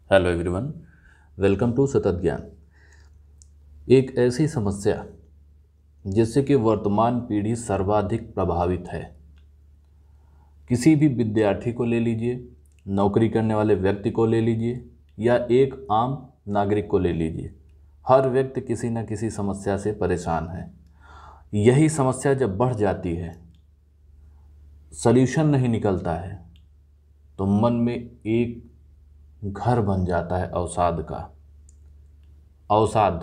Hello everyone, welcome to सतत ज्ञान। एक ऐसी समस्या जिससे कि वर्तमान पीढ़ी सर्वाधिक प्रभावित है। किसी भी विद्यार्थी को ले लीजिए, नौकरी करने वाले व्यक्ति को ले लीजिए या एक आम नागरिक को ले लीजिए, हर व्यक्ति किसी न किसी समस्या से परेशान है। यही समस्या जब बढ़ जाती है, सल्यूशन नहीं निकलता है, तो मन में एक घर बन जाता है अवसाद का। अवसाद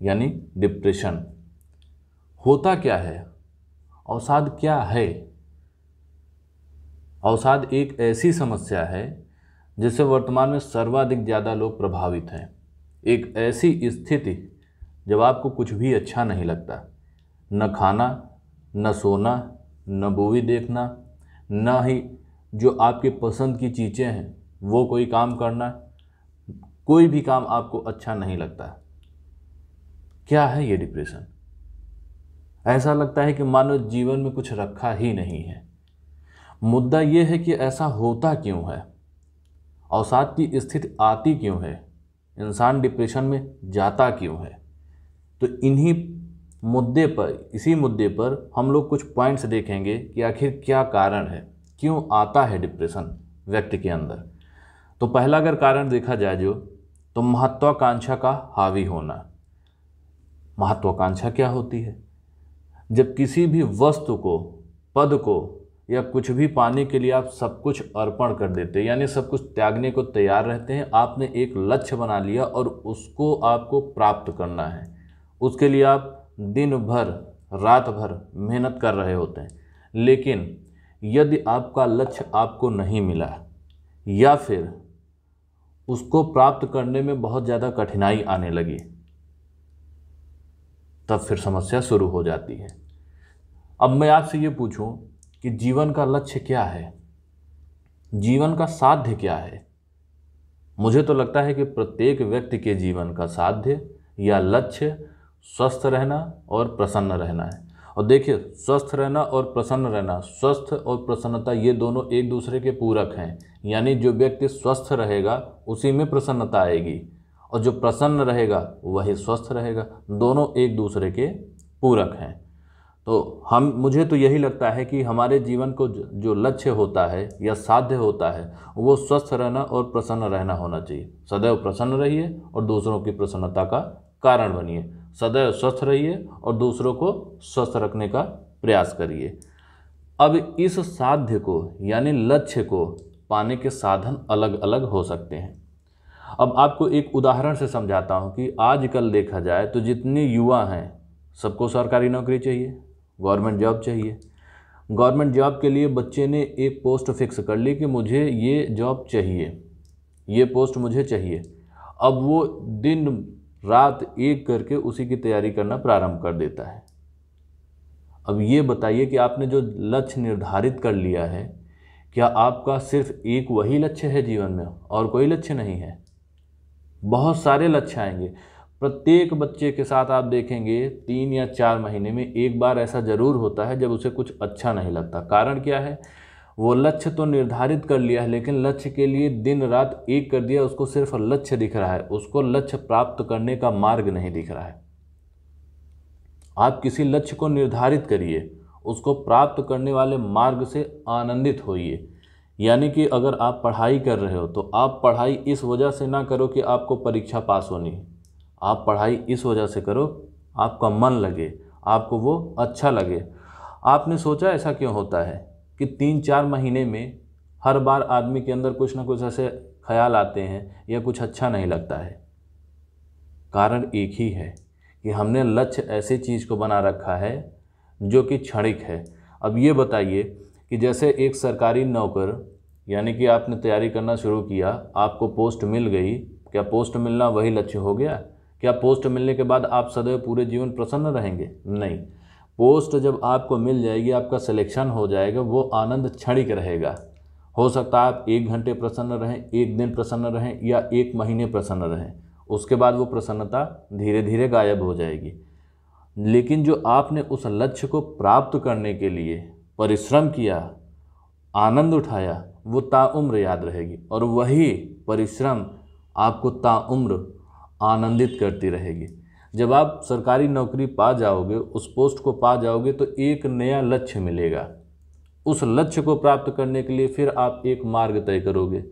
यानी डिप्रेशन। होता क्या है? अवसाद क्या है? अवसाद एक ऐसी समस्या है जिससे वर्तमान में सर्वाधिक ज़्यादा लोग प्रभावित हैं। एक ऐसी स्थिति जब आपको कुछ भी अच्छा नहीं लगता, न खाना, न सोना, न मूवी देखना, न ही जो आपके पसंद की चीज़ें हैं वो कोई काम करना, कोई भी काम आपको अच्छा नहीं लगता। क्या है ये डिप्रेशन? ऐसा लगता है कि मानो जीवन में कुछ रखा ही नहीं है। मुद्दा ये है कि ऐसा होता क्यों है? अवसाद की स्थिति आती क्यों है? इंसान डिप्रेशन में जाता क्यों है? तो इसी मुद्दे पर हम लोग कुछ पॉइंट्स देखेंगे कि आखिर क्या कारण है, क्यों आता है डिप्रेशन व्यक्ति के अंदर। तो पहला अगर कारण देखा जाए तो महत्वाकांक्षा का हावी होना। महत्वाकांक्षा क्या होती है? जब किसी भी वस्तु को, पद को या कुछ भी पाने के लिए आप सब कुछ अर्पण कर देते हैं, यानी सब कुछ त्यागने को तैयार रहते हैं। आपने एक लक्ष्य बना लिया और उसको आपको प्राप्त करना है। उसके लिए आप दिन भर, रात भर मेहनत कर रहे होते हैं। लेकिन यदि आपका लक्ष्य आपको नहीं मिला या फिर उसको प्राप्त करने में बहुत ज़्यादा कठिनाई आने लगी, तब फिर समस्या शुरू हो जाती है। अब मैं आपसे ये पूछूं कि जीवन का लक्ष्य क्या है? जीवन का साध्य क्या है? मुझे तो लगता है कि प्रत्येक व्यक्ति के जीवन का साध्य या लक्ष्य स्वस्थ रहना और प्रसन्न रहना है। और देखिए, स्वस्थ रहना और प्रसन्न रहना, स्वस्थ और प्रसन्नता ये दोनों एक दूसरे के पूरक हैं। यानी जो व्यक्ति स्वस्थ रहेगा उसी में प्रसन्नता आएगी, और जो प्रसन्न रहेगा वही स्वस्थ रहेगा। दोनों एक दूसरे के पूरक हैं। तो मुझे तो यही लगता है कि हमारे जीवन को जो लक्ष्य होता है या साध्य होता है वो स्वस्थ रहना और प्रसन्न रहना होना चाहिए। सदैव प्रसन्न रहिए और दूसरों की प्रसन्नता का कारण बनिए। सदैव स्वस्थ रहिए और दूसरों को स्वस्थ रखने का प्रयास करिए। अब इस साध्य को यानी लक्ष्य को पाने के साधन अलग अलग हो सकते हैं। अब आपको एक उदाहरण से समझाता हूँ कि आजकल देखा जाए तो जितने युवा हैं सबको सरकारी नौकरी चाहिए, गवर्नमेंट जॉब चाहिए। गवर्नमेंट जॉब के लिए बच्चे ने एक पोस्ट फिक्स कर ली कि मुझे ये जॉब चाहिए, ये पोस्ट मुझे चाहिए। अब वो दिन रात एक करके उसी की तैयारी करना प्रारंभ कर देता है। अब ये बताइए कि आपने जो लक्ष्य निर्धारित कर लिया है, क्या आपका सिर्फ एक वही लक्ष्य है जीवन में और कोई लक्ष्य नहीं है? बहुत सारे लक्ष्य आएंगे। प्रत्येक बच्चे के साथ आप देखेंगे 3 या 4 महीने में एक बार ऐसा ज़रूर होता है जब उसे कुछ अच्छा नहीं लगता। कारण क्या है? वो लक्ष्य तो निर्धारित कर लिया है, लेकिन लक्ष्य के लिए दिन रात एक कर दिया, उसको सिर्फ लक्ष्य दिख रहा है, उसको लक्ष्य प्राप्त करने का मार्ग नहीं दिख रहा है। आप किसी लक्ष्य को निर्धारित करिए, उसको प्राप्त करने वाले मार्ग से आनंदित होइए। यानी कि अगर आप पढ़ाई कर रहे हो तो आप पढ़ाई इस वजह से ना करो कि आपको परीक्षा पास होनी है। आप पढ़ाई इस वजह से करो आपका मन लगे, आपको वो अच्छा लगे। आपने सोचा ऐसा क्यों होता है कि 3-4 महीने में हर बार आदमी के अंदर कुछ ना कुछ ऐसे ख्याल आते हैं या कुछ अच्छा नहीं लगता है? कारण एक ही है कि हमने लक्ष्य ऐसी चीज़ को बना रखा है जो कि क्षणिक है। अब ये बताइए कि जैसे एक सरकारी नौकर, यानी कि आपने तैयारी करना शुरू किया, आपको पोस्ट मिल गई, क्या पोस्ट मिलना वही लक्ष्य हो गया? क्या पोस्ट मिलने के बाद आप सदैव पूरे जीवन प्रसन्न रहेंगे? नहीं। पोस्ट जब आपको मिल जाएगी, आपका सिलेक्शन हो जाएगा, वो आनंद क्षणिक रहेगा। हो सकता है आप 1 घंटे प्रसन्न रहें, 1 दिन प्रसन्न रहें या 1 महीने प्रसन्न रहें, उसके बाद वो प्रसन्नता धीरे धीरे गायब हो जाएगी। लेकिन जो आपने उस लक्ष्य को प्राप्त करने के लिए परिश्रम किया, आनंद उठाया वो ताउम्र याद रहेगी, और वही परिश्रम आपको ताउम्र आनंदित करती रहेगी। जब आप सरकारी नौकरी पा जाओगे, उस पोस्ट को पा जाओगे, तो एक नया लक्ष्य मिलेगा। उस लक्ष्य को प्राप्त करने के लिए फिर आप एक मार्ग तय करोगे।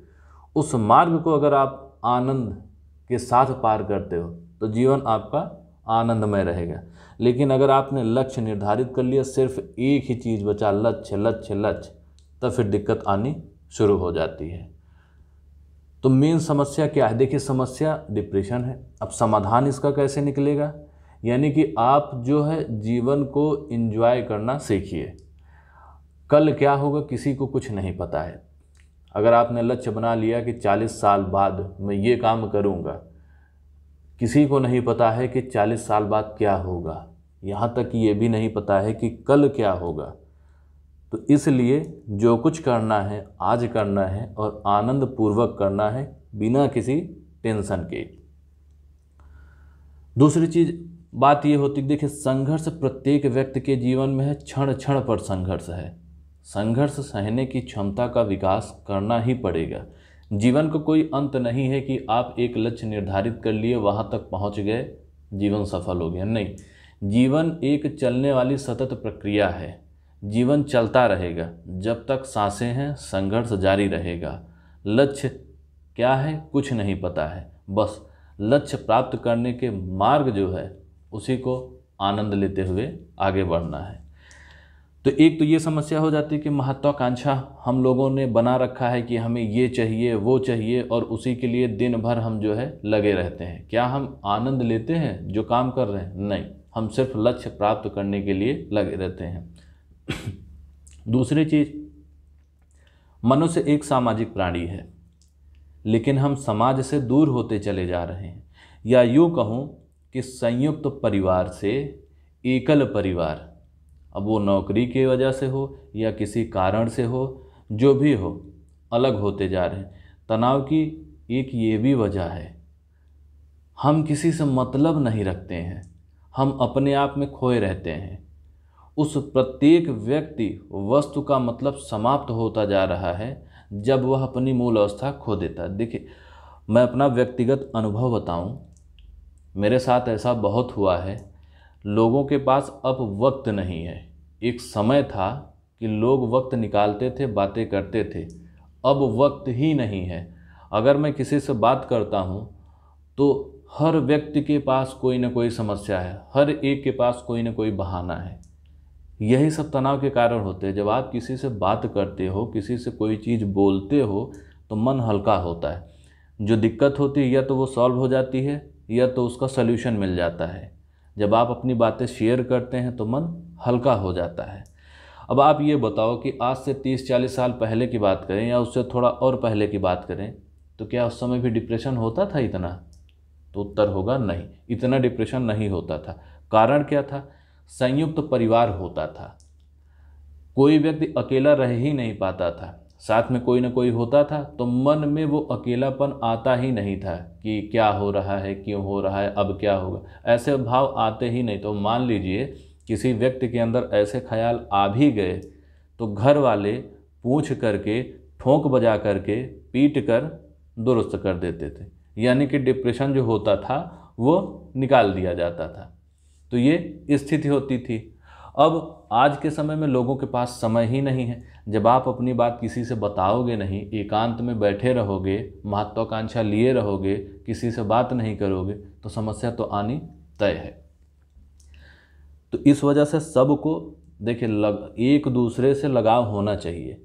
उस मार्ग को अगर आप आनंद के साथ पार करते हो तो जीवन आपका आनंदमय रहेगा। लेकिन अगर आपने लक्ष्य निर्धारित कर लिया, सिर्फ एक ही चीज़ बचा, लक्ष्य लक्ष्य लक्ष्य, तब फिर दिक्कत आनी शुरू हो जाती है। तो मेन समस्या क्या है? देखिए, समस्या डिप्रेशन है। अब समाधान इसका कैसे निकलेगा? यानी कि आप जो है जीवन को एंजॉय करना सीखिए। कल क्या होगा किसी को कुछ नहीं पता है। अगर आपने लक्ष्य बना लिया कि 40 साल बाद मैं ये काम करूँगा, किसी को नहीं पता है कि 40 साल बाद क्या होगा। यहाँ तक कि ये भी नहीं पता है कि कल क्या होगा। तो इसलिए जो कुछ करना है आज करना है, और आनंद पूर्वक करना है, बिना किसी टेंशन के। दूसरी चीज़ बात ये होती है, देखिए, संघर्ष प्रत्येक व्यक्ति के जीवन में है। क्षण क्षण पर संघर्ष है। संघर्ष सहने की क्षमता का विकास करना ही पड़ेगा। जीवन का कोई अंत नहीं है कि आप एक लक्ष्य निर्धारित कर लिए, वहाँ तक पहुँच गए, जीवन सफल हो गया। नहीं, जीवन एक चलने वाली सतत प्रक्रिया है। जीवन चलता रहेगा। जब तक सांसें हैं संघर्ष जारी रहेगा। लक्ष्य क्या है कुछ नहीं पता है, बस लक्ष्य प्राप्त करने के मार्ग जो है उसी को आनंद लेते हुए आगे बढ़ना है। तो एक तो ये समस्या हो जाती है कि महत्वाकांक्षा हम लोगों ने बना रखा है कि हमें ये चाहिए वो चाहिए, और उसी के लिए दिन भर हम जो है लगे रहते हैं। क्या हम आनंद लेते हैं जो काम कर रहे हैं? नहीं, हम सिर्फ लक्ष्य प्राप्त करने के लिए लगे रहते हैं। दूसरी चीज़, मनुष्य एक सामाजिक प्राणी है, लेकिन हम समाज से दूर होते चले जा रहे हैं। या यूँ कहूँ कि संयुक्त परिवार से एकल परिवार, अब वो नौकरी की वजह से हो या किसी कारण से हो, जो भी हो, अलग होते जा रहे हैं। तनाव की एक ये भी वजह है, हम किसी से मतलब नहीं रखते हैं, हम अपने आप में खोए रहते हैं। उस प्रत्येक व्यक्ति वस्तु का मतलब समाप्त होता जा रहा है जब वह अपनी मूल अवस्था खो देता है। देखिए, मैं अपना व्यक्तिगत अनुभव बताऊं, मेरे साथ ऐसा बहुत हुआ है। लोगों के पास अब वक्त नहीं है। एक समय था कि लोग वक्त निकालते थे, बातें करते थे। अब वक्त ही नहीं है। अगर मैं किसी से बात करता हूँ तो हर व्यक्ति के पास कोई ना कोई समस्या है, हर एक के पास कोई ना कोई बहाना है। यही सब तनाव के कारण होते हैं। जब आप किसी से बात करते हो, किसी से कोई चीज़ बोलते हो, तो मन हल्का होता है। जो दिक्कत होती है या तो वो सॉल्व हो जाती है या तो उसका सल्यूशन मिल जाता है। जब आप अपनी बातें शेयर करते हैं तो मन हल्का हो जाता है। अब आप ये बताओ कि आज से 30-40 साल पहले की बात करें या उससे थोड़ा और पहले की बात करें, तो क्या उस समय भी डिप्रेशन होता था इतना? तो उत्तर होगा नहीं, इतना डिप्रेशन नहीं होता था। कारण क्या था? संयुक्त परिवार होता था। कोई व्यक्ति अकेला रह ही नहीं पाता था, साथ में कोई ना कोई होता था, तो मन में वो अकेलापन आता ही नहीं था कि क्या हो रहा है, क्यों हो रहा है, अब क्या होगा, ऐसे भाव आते ही नहीं। तो मान लीजिए किसी व्यक्ति के अंदर ऐसे ख्याल आ भी गए तो घर वाले पूछ करके, ठोंक बजा करके, पीट कर दुरुस्त कर देते थे। यानी कि डिप्रेशन जो होता था वो निकाल दिया जाता था। तो ये स्थिति होती थी। अब आज के समय में लोगों के पास समय ही नहीं है। जब आप अपनी बात किसी से बताओगे नहीं, एकांत में बैठे रहोगे, महत्वाकांक्षा लिए रहोगे, किसी से बात नहीं करोगे, तो समस्या तो आनी तय है। तो इस वजह से सबको देखिए एक दूसरे से लगाव होना चाहिए।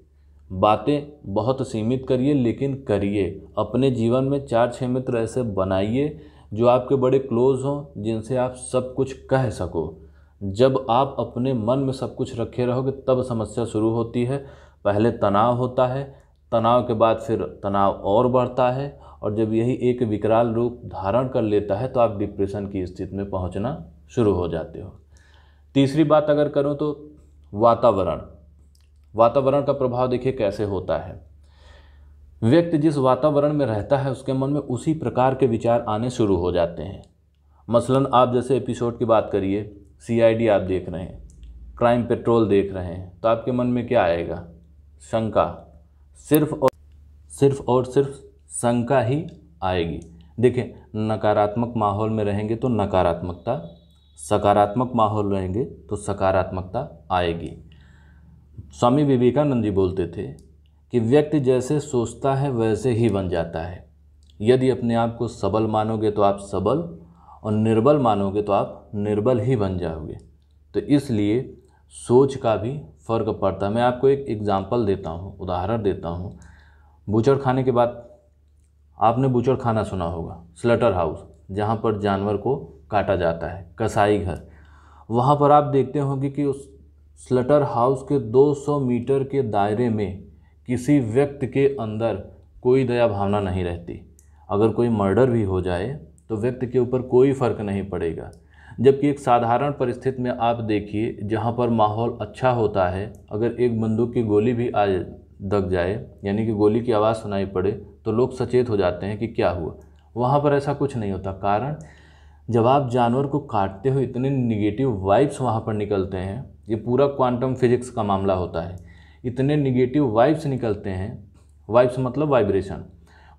बातें बहुत सीमित करिए, लेकिन करिए। अपने जीवन में 4-6 मित्र ऐसे बनाइए जो आपके बड़े क्लोज हों, जिनसे आप सब कुछ कह सको। जब आप अपने मन में सब कुछ रखे रहोगे तब समस्या शुरू होती है। पहले तनाव होता है, तनाव के बाद फिर तनाव और बढ़ता है, और जब यही एक विकराल रूप धारण कर लेता है तो आप डिप्रेशन की स्थिति में पहुंचना शुरू हो जाते हो। तीसरी बात अगर करूं तो वातावरण का प्रभाव देखिए कैसे होता है। व्यक्ति जिस वातावरण में रहता है उसके मन में उसी प्रकार के विचार आने शुरू हो जाते हैं। मसलन आप जैसे एपिसोड की बात करिए, CID आप देख रहे हैं, क्राइम पेट्रोल देख रहे हैं, तो आपके मन में क्या आएगा? शंका, सिर्फ और सिर्फ शंका ही आएगी। देखिए, नकारात्मक माहौल में रहेंगे तो नकारात्मकता, सकारात्मक माहौल रहेंगे तो सकारात्मकता आएगी। स्वामी विवेकानंद जी बोलते थे कि व्यक्ति जैसे सोचता है वैसे ही बन जाता है। यदि अपने आप को सबल मानोगे तो आप सबल, और निर्बल मानोगे तो आप निर्बल ही बन जाओगे। तो इसलिए सोच का भी फ़र्क पड़ता है। मैं आपको एक एग्जांपल देता हूँ, उदाहरण देता हूँ। बूचड़ खाने के बाद, आपने बूचड़ खाना सुना होगा, स्लटर हाउस, जहाँ पर जानवर को काटा जाता है, कसाई घर। वहाँ पर आप देखते होंगे कि उस स्लटर हाउस के 200 मीटर के दायरे में किसी व्यक्ति के अंदर कोई दया भावना नहीं रहती। अगर कोई मर्डर भी हो जाए तो व्यक्ति के ऊपर कोई फ़र्क नहीं पड़ेगा। जबकि एक साधारण परिस्थिति में आप देखिए, जहाँ पर माहौल अच्छा होता है, अगर एक बंदूक की गोली भी आ दग जाए, यानी कि गोली की आवाज़ सुनाई पड़े, तो लोग सचेत हो जाते हैं कि क्या हुआ। वहाँ पर ऐसा कुछ नहीं होता। कारण, जब आप जानवर को काटते हो इतने निगेटिव वाइब्स वहाँ पर निकलते हैं। ये पूरा क्वांटम फिजिक्स का मामला होता है। इतने निगेटिव वाइब्स निकलते हैं, वाइब्स मतलब वाइब्रेशन,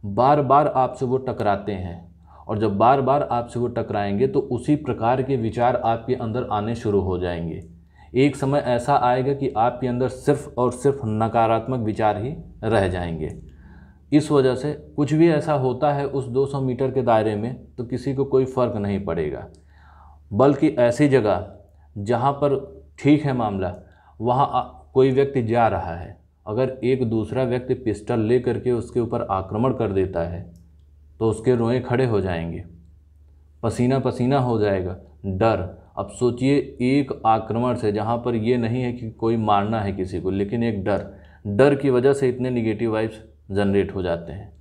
बार बार आपसे वो टकराते हैं। और जब बार बार आपसे वो टकराएंगे तो उसी प्रकार के विचार आपके अंदर आने शुरू हो जाएंगे। एक समय ऐसा आएगा कि आपके अंदर सिर्फ और सिर्फ नकारात्मक विचार ही रह जाएंगे। इस वजह से कुछ भी ऐसा होता है उस 200 मीटर के दायरे में तो किसी को कोई फ़र्क नहीं पड़ेगा। बल्कि ऐसी जगह जहाँ पर ठीक है मामला, वहाँ कोई व्यक्ति जा रहा है, अगर एक दूसरा व्यक्ति पिस्टल ले करके उसके ऊपर आक्रमण कर देता है तो उसके रोए खड़े हो जाएंगे, पसीना पसीना हो जाएगा। डर, अब सोचिए एक आक्रमण से, जहाँ पर ये नहीं है कि कोई मारना है किसी को, लेकिन एक डर की वजह से इतने निगेटिव वाइब्स जनरेट हो जाते हैं।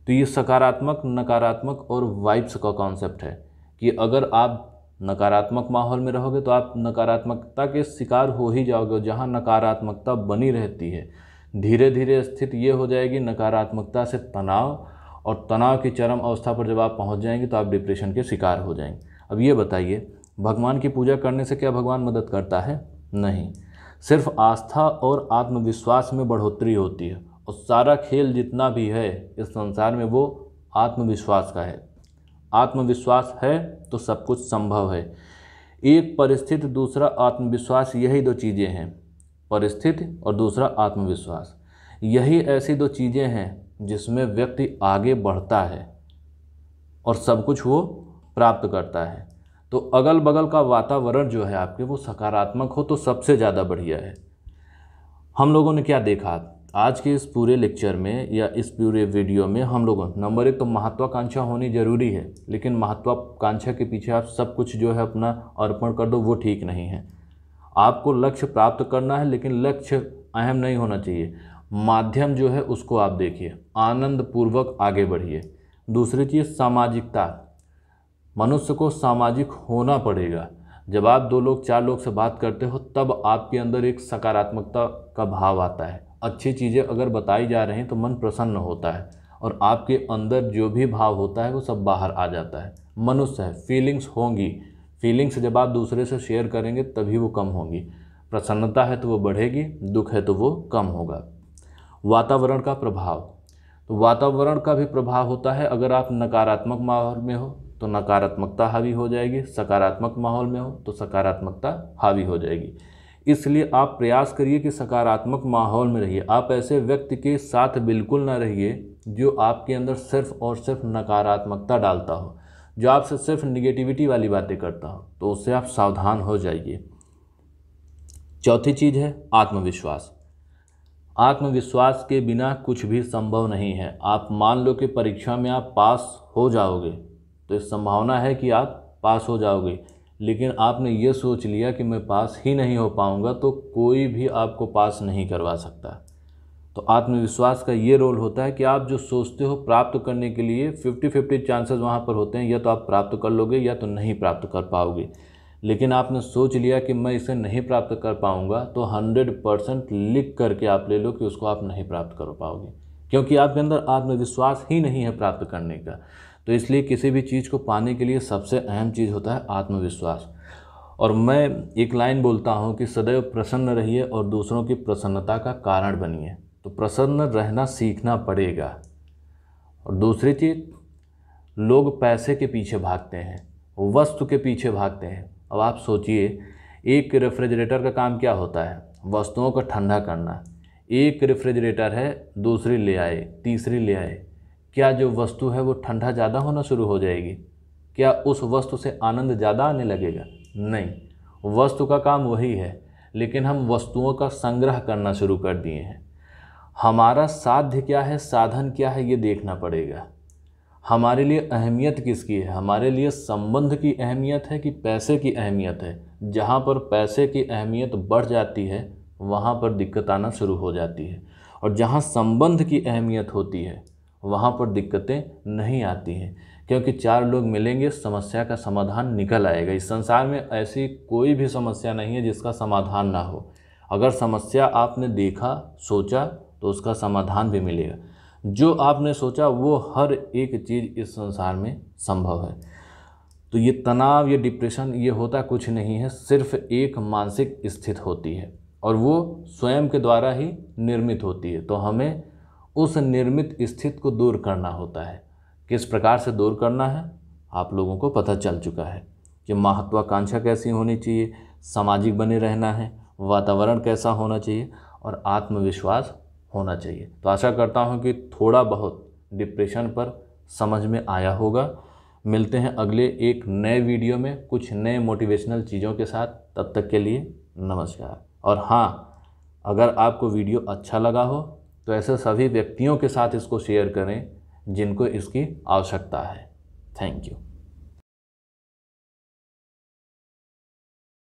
तो ये सकारात्मक, नकारात्मक और वाइब्स का कॉन्सेप्ट है कि अगर आप नकारात्मक माहौल में रहोगे तो आप नकारात्मकता के शिकार हो ही जाओगे। जहाँ नकारात्मकता बनी रहती है, धीरे धीरे स्थिति ये हो जाएगी नकारात्मकता से तनाव, और तनाव की चरम अवस्था पर जब आप पहुंच जाएंगे तो आप डिप्रेशन के शिकार हो जाएंगे। अब ये बताइए, भगवान की पूजा करने से क्या भगवान मदद करता है? नहीं। सिर्फ आस्था और आत्मविश्वास में बढ़ोतरी होती है, और सारा खेल जितना भी है इस संसार में वो आत्मविश्वास का है। आत्मविश्वास है तो सब कुछ संभव है। एक परिस्थिति, दूसरा आत्मविश्वास, यही दो चीज़ें हैं। परिस्थिति और दूसरा आत्मविश्वास, यही ऐसी दो चीज़ें हैं जिसमें व्यक्ति आगे बढ़ता है और सब कुछ वो प्राप्त करता है। तो अगल बगल का वातावरण जो है आपके, वो सकारात्मक हो तो सबसे ज़्यादा बढ़िया है। हम लोगों ने क्या देखा आज के इस पूरे लेक्चर में या इस पूरे वीडियो में? हम लोगों, नंबर एक तो महत्वाकांक्षा होनी ज़रूरी है, लेकिन महत्वाकांक्षा के पीछे आप सब कुछ जो है अपना अर्पण कर दो, वो ठीक नहीं है। आपको लक्ष्य प्राप्त करना है, लेकिन लक्ष्य अहम नहीं होना चाहिए। माध्यम जो है उसको आप देखिए, आनंद पूर्वक आगे बढ़िए। दूसरी चीज़ सामाजिकता, मनुष्य को सामाजिक होना पड़ेगा। जब आप 2 लोग 4 लोग से बात करते हो तब आपके अंदर एक सकारात्मकता का भाव आता है। अच्छी चीज़ें अगर बताई जा रही हैं तो मन प्रसन्न होता है, और आपके अंदर जो भी भाव होता है वो सब बाहर आ जाता है। मनुष्य है, फीलिंग्स होंगी, फीलिंग्स जब आप दूसरे से शेयर करेंगे तभी वो कम होंगी। प्रसन्नता है तो वो बढ़ेगी, दुख है तो वो कम होगा। वातावरण का प्रभाव, तो वातावरण का भी प्रभाव होता है। अगर आप नकारात्मक माहौल में हो तो नकारात्मकता हावी हो जाएगी, सकारात्मक माहौल में हो तो सकारात्मकता हावी हो जाएगी। इसलिए आप प्रयास करिए कि सकारात्मक माहौल में रहिए। आप ऐसे व्यक्ति के साथ बिल्कुल ना रहिए जो आपके अंदर सिर्फ और सिर्फ नकारात्मकता डालता हो, जो आपसे सिर्फ निगेटिविटी वाली बातें करता हो, तो उससे आप सावधान हो जाइए। चौथी चीज़ है आत्मविश्वास। आत्मविश्वास के बिना कुछ भी संभव नहीं है। आप मान लो कि परीक्षा में आप पास हो जाओगे, तो इस संभावना है कि आप पास हो जाओगे, लेकिन आपने ये सोच लिया कि मैं पास ही नहीं हो पाऊंगा, तो कोई भी आपको पास नहीं करवा सकता। तो आत्मविश्वास का ये रोल होता है कि आप जो सोचते हो प्राप्त करने के लिए 50-50 चांसेस वहाँ पर होते हैं, या तो आप प्राप्त कर लोगे या तो नहीं प्राप्त कर पाओगे। लेकिन आपने सोच लिया कि मैं इसे नहीं प्राप्त कर पाऊंगा, तो 100% लिख करके आप ले लो कि उसको आप नहीं प्राप्त कर पाओगे, क्योंकि आपके अंदर आत्मविश्वास ही नहीं है प्राप्त करने का। तो इसलिए किसी भी चीज़ को पाने के लिए सबसे अहम चीज़ होता है आत्मविश्वास। और मैं एक लाइन बोलता हूँ कि सदैव प्रसन्न रहिए और दूसरों की प्रसन्नता का कारण बनिए। तो प्रसन्न रहना सीखना पड़ेगा। और दूसरी चीज़, लोग पैसे के पीछे भागते हैं, वस्तु के पीछे भागते हैं। अब आप सोचिए, एक रेफ्रिजरेटर का काम क्या होता है? वस्तुओं को ठंडा करना। एक रेफ्रिजरेटर है, दूसरी ले आए, तीसरी ले आए, क्या जो वस्तु है वो ठंडा ज़्यादा होना शुरू हो जाएगी? क्या उस वस्तु से आनंद ज़्यादा आने लगेगा? नहीं, वस्तु का काम वही है, लेकिन हम वस्तुओं का संग्रह करना शुरू कर दिए हैं। हमारा साध्य क्या है, साधन क्या है, ये देखना पड़ेगा। हमारे लिए अहमियत किसकी है? हमारे लिए संबंध की अहमियत है कि पैसे की अहमियत है? जहाँ पर पैसे की अहमियत बढ़ जाती है वहाँ पर दिक्कत आना शुरू हो जाती है, और जहाँ संबंध की अहमियत होती है वहाँ पर दिक्कतें नहीं आती हैं, क्योंकि चार लोग मिलेंगे, समस्या का समाधान निकल आएगा। इस संसार में ऐसी कोई भी समस्या नहीं है जिसका समाधान ना हो। अगर समस्या आपने देखा, सोचा, तो उसका समाधान भी मिलेगा। जो आपने सोचा वो हर एक चीज़ इस संसार में संभव है। तो ये तनाव, ये डिप्रेशन, ये होता कुछ नहीं है, सिर्फ एक मानसिक स्थिति होती है, और वो स्वयं के द्वारा ही निर्मित होती है। तो हमें उस निर्मित स्थिति को दूर करना होता है। किस प्रकार से दूर करना है आप लोगों को पता चल चुका है कि महत्वाकांक्षा कैसी होनी चाहिए, सामाजिक बने रहना है, वातावरण कैसा होना चाहिए, और आत्मविश्वास होना चाहिए। तो आशा करता हूँ कि थोड़ा बहुत डिप्रेशन पर समझ में आया होगा। मिलते हैं अगले एक नए वीडियो में कुछ नए मोटिवेशनल चीज़ों के साथ। तब तक के लिए नमस्कार। और हाँ, अगर आपको वीडियो अच्छा लगा हो तो ऐसे सभी व्यक्तियों के साथ इसको शेयर करें जिनको इसकी आवश्यकता है। Thank you.